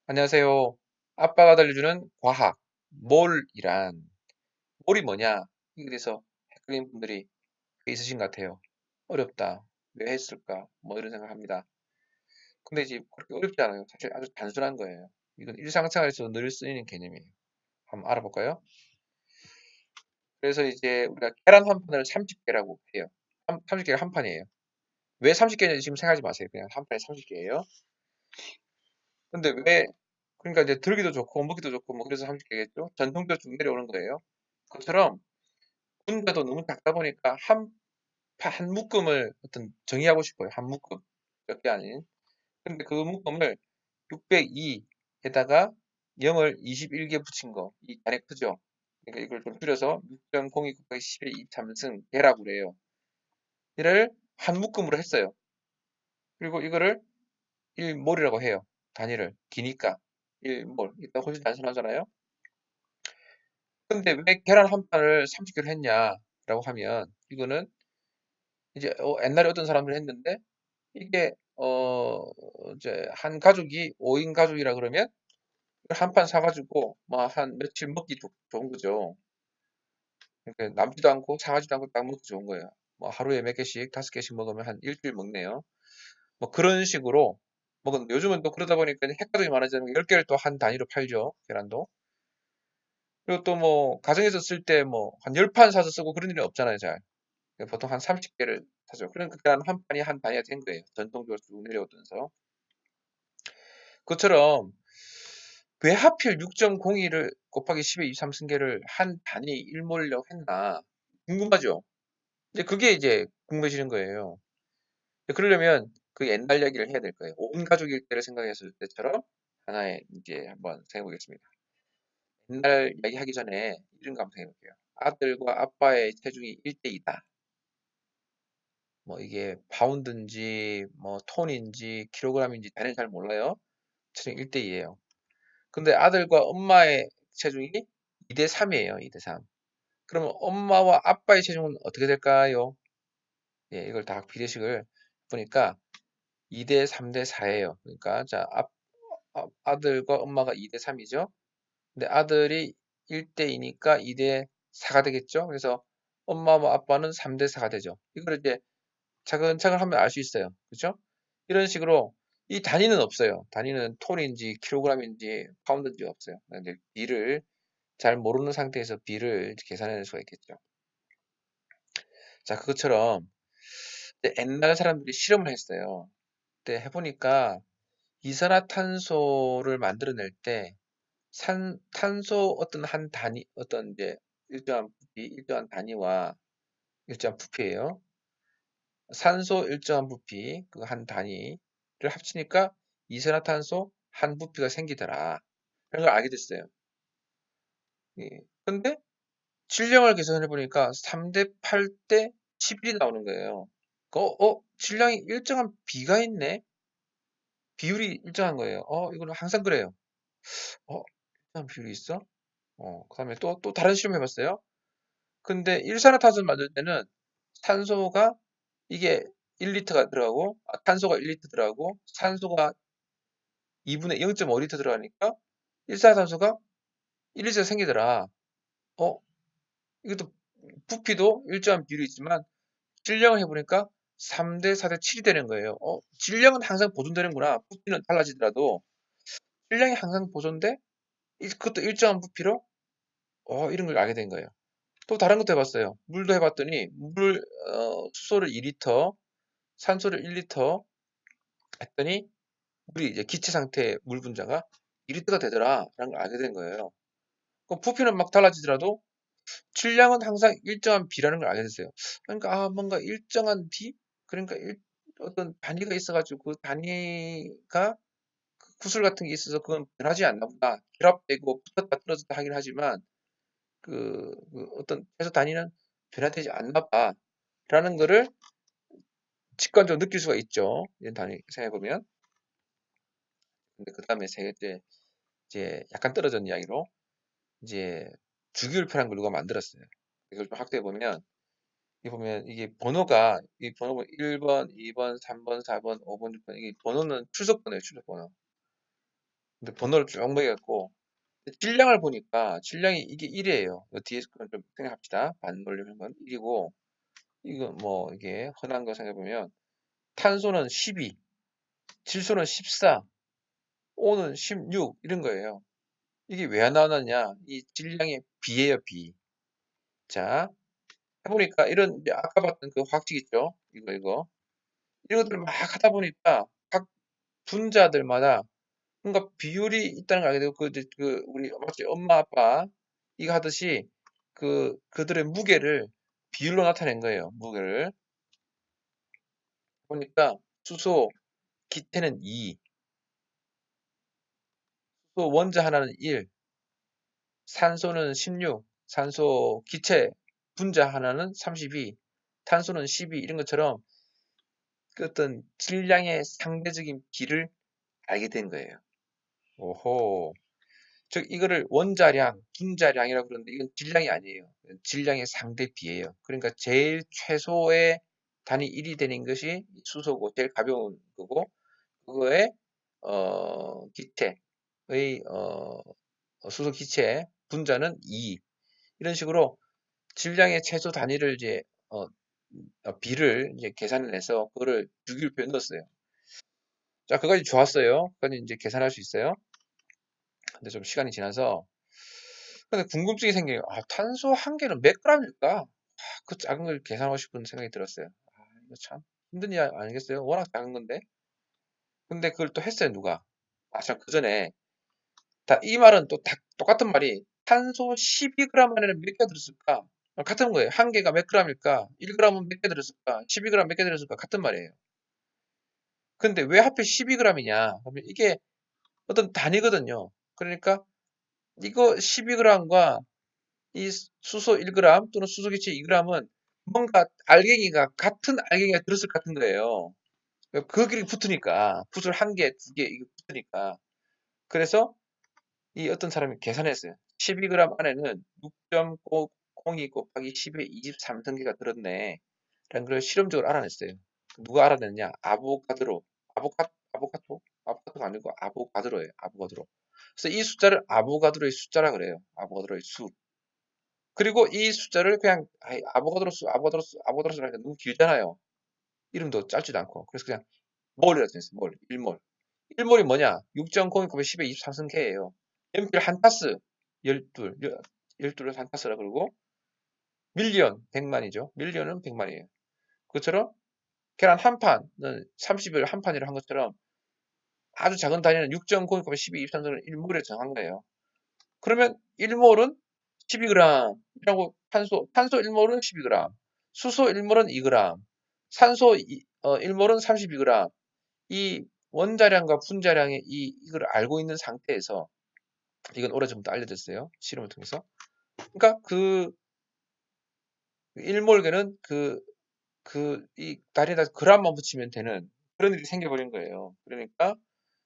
안녕하세요. 아빠가 들려주는 과학, 몰이란, 몰이 뭐냐? 이에 대해서 헷갈리는 분들이 꽤 있으신 것 같아요. 어렵다. 왜 했을까? 뭐 이런 생각합니다. 근데 이제 그렇게 어렵지 않아요. 사실 아주 단순한 거예요. 이건 일상생활에서 늘 쓰이는 개념이에요. 한번 알아볼까요? 그래서 이제 우리가 계란 한 판을 30개라고 해요. 30개가 한 판이에요. 왜 30개인지 지금 생각하지 마세요. 그냥 한 판에 30개예요. 근데 왜, 그러니까 이제 들기도 좋고, 먹기도 좋고, 뭐 그래서 30개겠죠? 전통적으로 쭉 내려오는 거예요. 그것처럼 군가도 너무 작다 보니까 한 묶음을 어떤 정의하고 싶어요. 한 묶음. 몇 개 아닌. 근데 그 묶음을 602에다가 0을 21개 붙인 거. 이 안에 크죠? 그러니까 이걸 좀 줄여서 6.02 곱하기 10의 2참승 개라고 그래요. 이를 한 묶음으로 했어요. 그리고 이거를 1몰이라고 해요. 단위를. 기니까. 1몰. 일단 훨씬 단순하잖아요. 근데 왜 계란 한 판을 30개로 했냐라고 하면 이거는 이제 옛날에 어떤 사람들이 했는데 이게 이제 한 가족이 5인 가족이라 그러면 한 판 사가지고 뭐 한 며칠 먹기 좋은 거죠. 그러니까 남지도 않고 상하지도 않고 딱 먹기 좋은 거예요. 뭐 하루에 몇 개씩 5개씩 먹으면 한 일주일 먹네요. 뭐 그런 식으로 먹은 요즘은 또 그러다 보니까 핵가족이 많아지면 10개를 또 한 단위로 팔죠. 계란도. 그리고 또 뭐 가정에서 쓸 때 뭐 한 10판 사서 쓰고 그런 일은 없잖아요, 잘. 보통 한 30개를 사죠. 그러니까 계란 한 판이 한 단위가 된 거예요. 전통적으로 쭉 내려오면서. 그것처럼 왜 하필 6.02를 곱하기 10의 23승계를 한 단위 1몰이라고 했나 궁금하죠. 이제 그게 이제 궁금해지는 거예요. 그러려면 그 옛날 이야기를 해야 될 거예요. 온 가족일 때를 생각했을 때처럼 하나의 이제 한번 생각해 보겠습니다. 옛날 이야기 하기 전에 이런 거 한번 생각해 볼게요. 아들과 아빠의 체중이 1대2다. 뭐 이게 파운드인지 뭐 톤인지 킬로그램인지 단위는 잘 몰라요. 체중 1대2예요. 근데 아들과 엄마의 체중이 2대3이에요. 2대3. 그러면 엄마와 아빠의 체중은 어떻게 될까요? 예, 이걸 다 비례식을 보니까 2대 3대 4예요. 그러니까 자, 아들과 엄마가 2대 3이죠. 근데 아들이 1대2니까 2대 4가 되겠죠. 그래서 엄마와 아빠는 3대 4가 되죠. 이걸 이제 차근차근 하면 알 수 있어요. 그렇죠? 이런 식으로 이 단위는 없어요. 단위는 톤인지 킬로그램인지 파운드인지 없어요. 근데 비를 잘 모르는 상태에서 비를 계산해낼 수가 있겠죠. 자, 그것처럼 옛날 사람들이 실험을 했어요. 그때 해보니까 이산화탄소를 만들어낼 때 탄소 어떤 한 단위, 어떤 이제 일정한 부피, 일정한 단위와 일정한 부피예요. 산소 일정한 부피, 그 한 단위를 합치니까 이산화탄소 한 부피가 생기더라. 그런 걸 알게 됐어요. 예. 근데 질량을 계산해 보니까 3대 8대 11이 나오는 거예요. 질량이 일정한 비가 있네? 비율이 일정한 거예요. 이거는 항상 그래요. 일정한 비율이 있어? 그 다음에 또 다른 실험 해봤어요. 근데 일산화탄소를 만들 때는 탄소가 이게 1리터가 들어가고, 탄소가 1리터 들어가고, 산소가 2분의 0.5리터 들어가니까 일산화탄소가 1리터 생기더라. 어, 이것도 부피도 일정한 비율이 있지만 질량을 해보니까 3대 4대 7이 되는 거예요. 질량은 항상 보존되는구나. 부피는 달라지더라도 질량이 항상 보존돼? 그것도 일정한 부피로? 이런 걸 알게 된 거예요. 또 다른 것도 해봤어요. 물도 해봤더니 수소를 2리터, 산소를 1리터 했더니 물이 이제 기체 상태의 물 분자가 2리터가 되더라 라는 걸 알게 된 거예요. 그럼 부피는 막 달라지더라도 질량은 항상 일정한 비라는 걸 알게 됐어요. 그러니까 뭔가 일정한 비? 그러니까 어떤 단위가 있어가지고 그 단위가 구슬 같은 게 있어서 그건 변하지 않나 보다. 결합되고 붙었다 떨어졌다 하긴 하지만 그 어떤 최소 단위는 변화되지 않나 봐. 라는 거를 직관적으로 느낄 수가 있죠. 이런 단위 생각해보면. 근데 그 다음에 세 번째, 이제 약간 떨어진 이야기로, 이제 주기율표라는 걸 누가 만들었어요. 이걸 좀 확대해보면, 이 보면 이게 번호가, 이 번호가 1번, 2번, 3번, 4번, 5번, 6번, 이게 번호는 출석 번호예요, 출석 번호. 근데 번호를 쭉 매겼고 질량을 보니까 질량이 이게 1이에요. 뒤에 거좀 생각합시다. 반올림한 건 1이고 이거 뭐 이게 흔한 거 생각해보면 탄소는 12, 질소는 14, O는 16 이런 거예요. 이게 왜 안 나왔느냐? 이 질량의 비예요, 비. 자, 해보니까 이런 아까 봤던 그 화학식 있죠? 이거 이런 것들을 막 하다 보니까 각 분자들마다 뭔가 비율이 있다는 걸 알게 되고 그 우리 마치 엄마 아빠 이거 하듯이 그들의 무게를 비율로 나타낸 거예요. 무게를 보니까 수소 기체는 2, 수소 원자 하나는 1, 산소는 16, 산소 기체 분자 하나는 32, 탄소는 12 이런 것처럼 그 어떤 질량의 상대적인 비를 알게 된 거예요. 오호. 즉 이거를 원자량, 분자량이라고 그러는데 이건 질량이 아니에요. 질량의 상대 비예요. 그러니까 제일 최소의 단위 1이 되는 것이 수소고 제일 가벼운 거고 그거의 기체의 수소 기체 분자는 2 이런 식으로 질량의 최소 단위를 이제 비를 이제 계산을 해서 그거를 주기율표에 넣었어요. 자, 그까지 좋았어요. 그까지 이제 계산할 수 있어요. 근데 좀 시간이 지나서 근데 궁금증이 생겨요. 아, 탄소 한 개는 몇 g일까? 그 작은 걸 계산하고 싶은 생각이 들었어요. 아, 이거 참 힘든 일 아니겠어요? 워낙 작은 건데. 근데 그걸 또 했어요, 누가? 아, 참, 그 전에. 이 말은 또 똑같은 말이 탄소 12g 안에는 몇 개 들었을까? 같은 거예요. 한 개가 몇 g일까? 1g은 몇 개 들었을까? 12g 몇 개 들었을까? 같은 말이에요. 근데 왜 하필 12g이냐? 그러면 이게 어떤 단위거든요. 그러니까 이거 12g과 이 수소 1g 또는 수소기체 2g은 뭔가 알갱이가 같은 알갱이가 들었을 것 같은 거예요. 그 길이 붙으니까 붓을 한 개, 두 개 이게 붙으니까 그래서 이 어떤 사람이 계산했어요. 12g 안에는 6.02 곱하기 10의 23등기가 들었네. 라는 걸 실험적으로 알아냈어요. 누가 알아냈냐? 아보카도가 아니고 아보가드로예요. 아보가드로. 그래서 이 숫자를 아보가드로의 숫자라 그래요. 아보가드로의 수. 그리고 이 숫자를 그냥 아보가드로수 하니까 너무 길잖아요. 이름도 짧지도 않고. 그래서 그냥 몰이라고 했어요. 몰. 1몰. 1몰이 뭐냐? 6.0 10의 23승계예요. 연필 한 타스 12, 12를 한 타스라 그러고 밀리언 100만이죠. 밀리언은 100만이에요. 그것처럼 계란 한 판은 30을 한 판이라 한 것처럼 아주 작은 단위는 6.0 12, 23승을 1몰에 정한 거예요. 그러면 1몰은 12g이라고 탄소 1몰은 12g, 수소 1몰은 2g, 산소 1몰은 32g. 이 원자량과 분자량의 이걸 알고 있는 상태에서 이건 오래전부터 알려졌어요. 실험을 통해서. 그러니까 그 1몰계는 이 다리에다 g만 붙이면 되는 그런 일이 생겨버린 거예요. 그러니까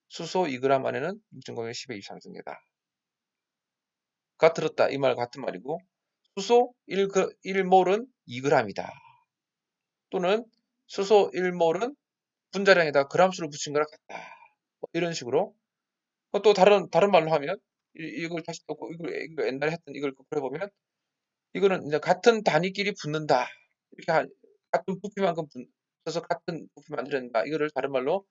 수소 2g 안에는 6.0의 10의 23승계다. 가 들었다. 이 말 같은 말이고 수소 1몰은 2g이다. 또는 수소 1몰은 분자량에다 g수를 붙인 거랑 같다. 뭐 이런 식으로 또 다른 말로 하면 이걸 다시 또 이거 옛날에 했던 이걸 그려 보면 이거는 이제 같은 단위끼리 붙는다. 이렇게 같은 부피만큼 붙어서 같은 부피 만들어낸다. 이거를 다른 말로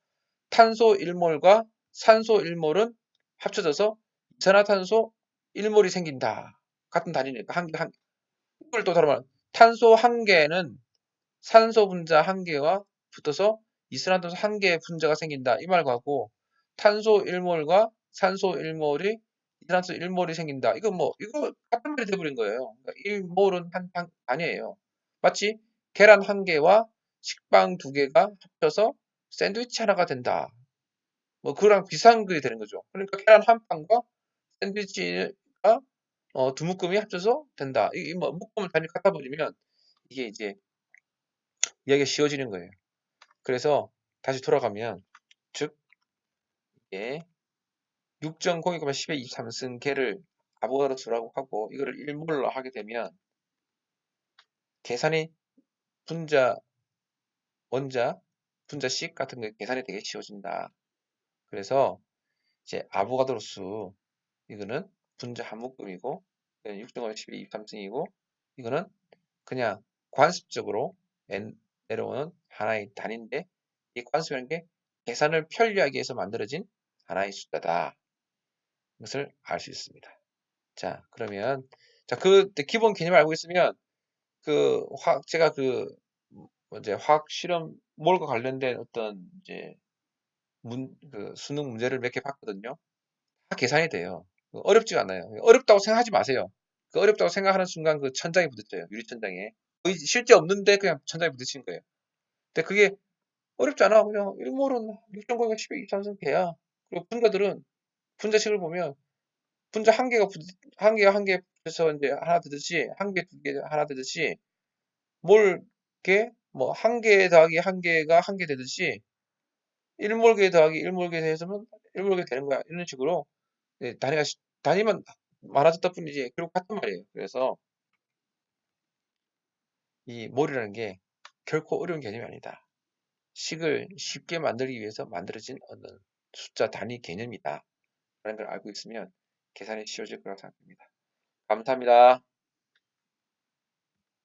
탄소 1몰과 산소 1몰은 합쳐져서 이산화탄소 1몰이 생긴다. 같은 단위니까 이걸 또 다른 말 탄소 한 개는 산소 분자 한 개와 붙어서 이산화탄소 한 개의 분자가 생긴다. 이 말과고 탄소 1몰과 산소 1몰이 이산화탄소 1몰이 생긴다. 이거 같은 말이 돼버린 거예요. 그러니까 1몰은 한 아니에요. 마치 계란 한 개와 식빵 두 개가 합쳐서 샌드위치 하나가 된다. 뭐 그거랑 비슷한 게 되는 거죠. 그러니까 계란 한 판과 샌드위치가 두 묶음이 합쳐서 된다. 뭐 묶음을 단위 갖다 버리면 이게 이제 이야기가 쉬워지는 거예요. 그래서 다시 돌아가면 즉 이게 6.0, 10의 23승 계를 아보가드로수라고 하고 이거를 1몰로 하게 되면 계산이 분자, 원자, 분자식 같은 게 계산이 되게 쉬워진다. 그래서 이제 아보가드로 수 이거는 분자 한 묶음이고 6.5, 12, 23승이고 이거는 그냥 관습적으로 내려오는 하나의 단위인데 이 관습이라는 게 계산을 편리하게 해서 만들어진 하나의 숫자다. 이것을 알 수 있습니다. 자, 그러면 그 기본 개념을 알고 있으면 제가 이제 화학 실험 몰과 관련된 어떤 이제 수능 문제를 몇 개 봤거든요. 다 계산이 돼요. 어렵지가 않아요. 어렵다고 생각하지 마세요. 어렵다고 생각하는 순간 천장에 부딪혀요. 유리천장에. 거의 실제 없는데 그냥 천장에 부딪힌 거예요. 근데 그게 어렵지 않아. 그냥 일몰은 6.9가 10의 23승 돼야. 그리고 분자들은 분자식을 보면 분자 한 개가 한 개 붙여서 이제 하나 되듯이 한 개, 두 개 하나 되듯이 뭐 한 개 더하기 한 개가 한 개 되듯이 1몰개 더하기 1몰개 해서면 1몰개 되는 거야. 이런 식으로 단위만 많아졌다 뿐이지 결국 같단 말이에요. 그래서 이 몰이라는 게 결코 어려운 개념이 아니다. 식을 쉽게 만들기 위해서 만들어진 어떤 숫자 단위 개념이다. 라는 걸 알고 있으면 계산이 쉬워질 거라고 생각합니다. 감사합니다.